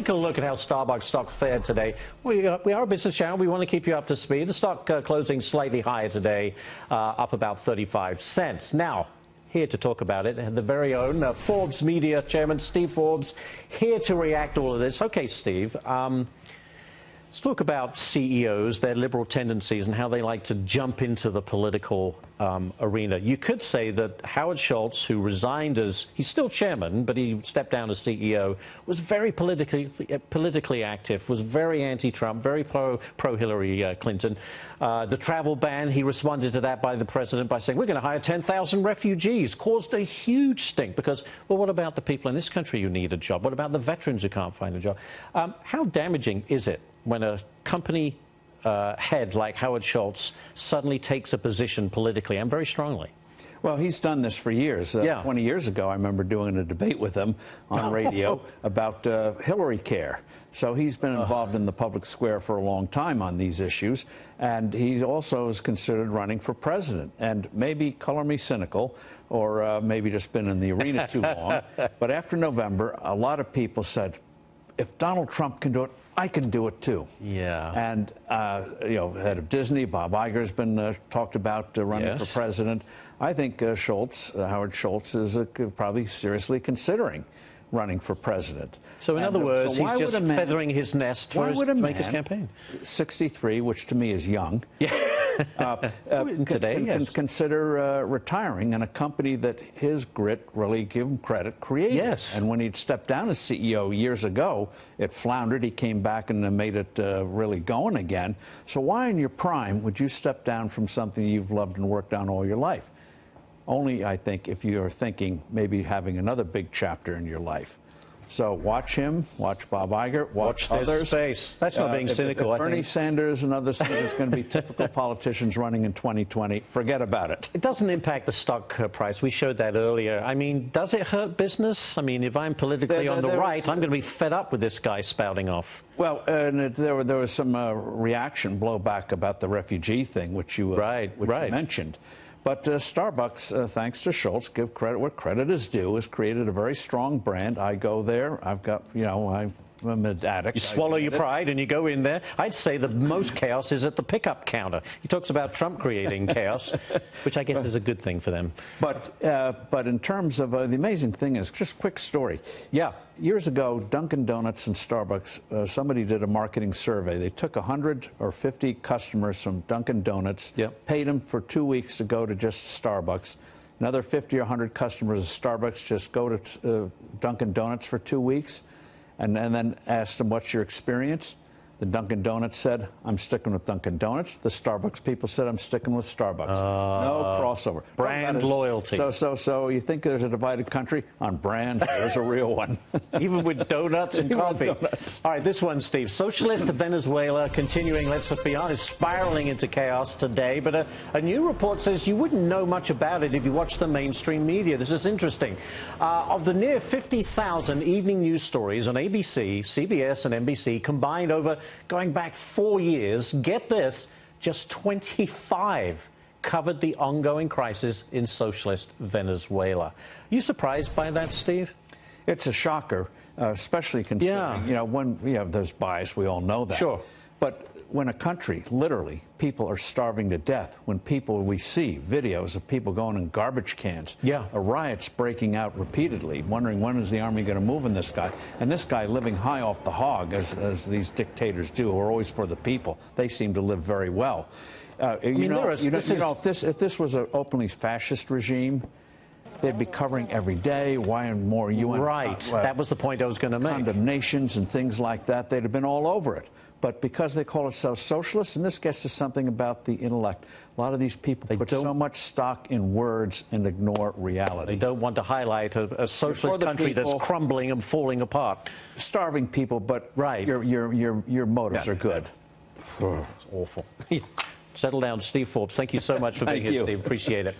take a look at how Starbucks stock fared today. We are a business channel. We want to keep you up to speed. The stock closing slightly higher today, up about 35 cents. Now, here to talk about it, and the very own Forbes Media Chairman Steve Forbes, here to react to all of this. Okay, Steve, let's talk about CEOs, their liberal tendencies, and how they like to jump into the political arena. You could say that Howard Schultz, who resigned as, he's still chairman, but he stepped down as CEO, was very politically active, was very anti-Trump, very pro-Hillary Clinton. The travel ban, he responded to that by the president by saying, we're going to hire 10,000 refugees, caused a huge stink because, well, what about the people in this country who need a job? What about the veterans who can't find a job? How damaging is it when a company head like Howard Schultz suddenly takes a position politically and very strongly? Well, he's done this for years. 20 years ago, I remember doing a debate with him on radio about Hillary care. So he's been involved in the public square for a long time on these issues, and he also is considered running for president. And maybe color me cynical, or maybe just been in the arena too long, but after November, a lot of people said, if Donald Trump can do it, I can do it too. Yeah. And, you know, head of Disney, Bob Iger, has been talked about running for president. I think Howard Schultz is probably seriously considering running for president. So in other words, he's just feathering his nest to make his campaign. 63, which to me is young. Yeah. Today, consider retiring in a company that his grit, really give him credit, created. Yes. And when he'd stepped down as CEO years ago, it floundered. He came back and made it really going again. So why in your prime would you step down from something you've loved and worked on all your life? Only, I think, if you're thinking maybe having another big chapter in your life. So watch him, watch Bob Iger, watch others. Space. That's not being cynical. If Bernie Sanders and others think it's going to be typical politicians running in 2020, forget about it. It doesn't impact the stock price. We showed that earlier. I mean, does it hurt business? I mean, if I'm politically on the right, I'm going to be fed up with this guy spouting off. Well, and there was some reaction, blowback about the refugee thing, which you mentioned. But Starbucks, thanks to Schultz, give credit where credit is due, has created a very strong brand. I go there. I've got, you know, I'm an addict. You swallow your pride and you go in there. I'd say the most chaos is at the pickup counter. He talks about Trump creating chaos, which I guess is a good thing for them. But in terms of the amazing thing is, just a quick story. Yeah, years ago, Dunkin' Donuts and Starbucks, somebody did a marketing survey. They took 100 or 50 customers from Dunkin' Donuts, paid them for 2 weeks to go to just Starbucks. Another 50 or 100 customers of Starbucks just go to Dunkin' Donuts for 2 weeks. And then asked them, what's your experience? The Dunkin' Donuts said, I'm sticking with Dunkin' Donuts. The Starbucks people said, I'm sticking with Starbucks. No crossover. Brand loyalty. So you think there's a divided country? On brand, there's a real one. Even with donuts and coffee. All right, this one, Steve. Socialist Venezuela continuing, let's be honest, spiraling into chaos today. But a new report says you wouldn't know much about it if you watch the mainstream media. This is interesting. Of the near 50,000 evening news stories on ABC, CBS, and NBC combined over going back 4 years, get this, just 25 covered the ongoing crisis in socialist Venezuela. Are you surprised by that, Steve? It's a shocker, especially considering, you know, when there's bias, we all know that. Sure. But when a country, literally, people are starving to death, when we see videos of people going in garbage cans, riots breaking out repeatedly, wondering when is the army going to move in this guy, and this guy living high off the hog, as these dictators do, who are always for the people. They seem to live very well. If this was an openly fascist regime, they'd be covering every day, why and more UN. Right, that was the point I was going to make. Condemnations and things like that, they'd have been all over it. But because they call themselves socialists, and this gets to something about the intellect, a lot of these people put so much stock in words and ignore reality. They don't want to highlight a socialist country that's crumbling and falling apart. Starving people, but your motives are good. It's awful. Settle down, Steve Forbes. Thank you so much for being here, Steve. Appreciate it.